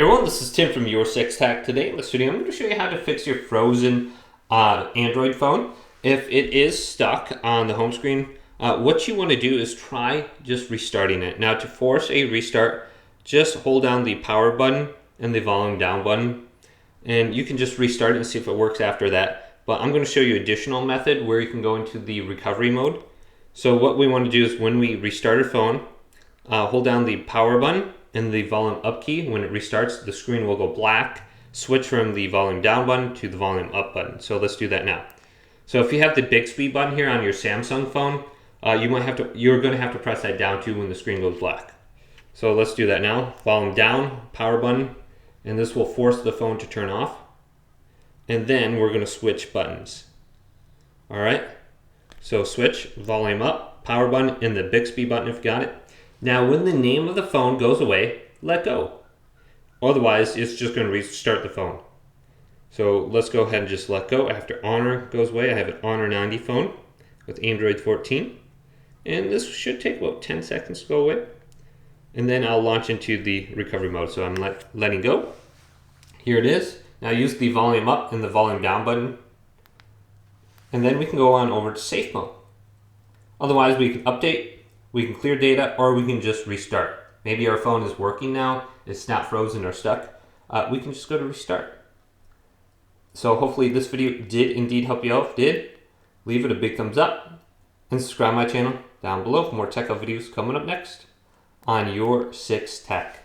Everyone, this is Tim from Your Six Tech. Today in this video, I'm going to show you how to fix your frozen Android phone. If it is stuck on the home screen, what you want to do is try just restarting it. Now, to force a restart, just hold down the power button and the volume down button, and you can just restart it and see if it works after that. But I'm going to show you an additional method where you can go into the recovery mode. So what we want to do is when we restart our phone, hold down the power button and the volume up key. When it restarts, the screen will go black. Switch from the volume down button to the volume up button. So let's do that now. So if you have the Bixby button here on your Samsung phone, you're going to have to press that down too when the screen goes black. So let's do that now. Volume down, power button, and this will force the phone to turn off. And then we're going to switch buttons. All right. So switch, volume up, power button, and the Bixby button if you got it. Now, when the name of the phone goes away, let go. Otherwise, it's just going to restart the phone. So let's go ahead and just let go. After Honor goes away, I have an Honor 90 phone with Android 14. And this should take about 10 seconds to go away. And then I'll launch into the recovery mode. So I'm letting go. Here it is. Now use the volume up and the volume down button. And then we can go on over to safe mode. Otherwise, we can update, we can clear data, or we can just restart. Maybe our phone is working now, it's not frozen or stuck. We can just go to restart. So hopefully this video did indeed help you out. If it did, leave it a big thumbs up and subscribe to my channel down below for more tech videos coming up next on Your Six Tech.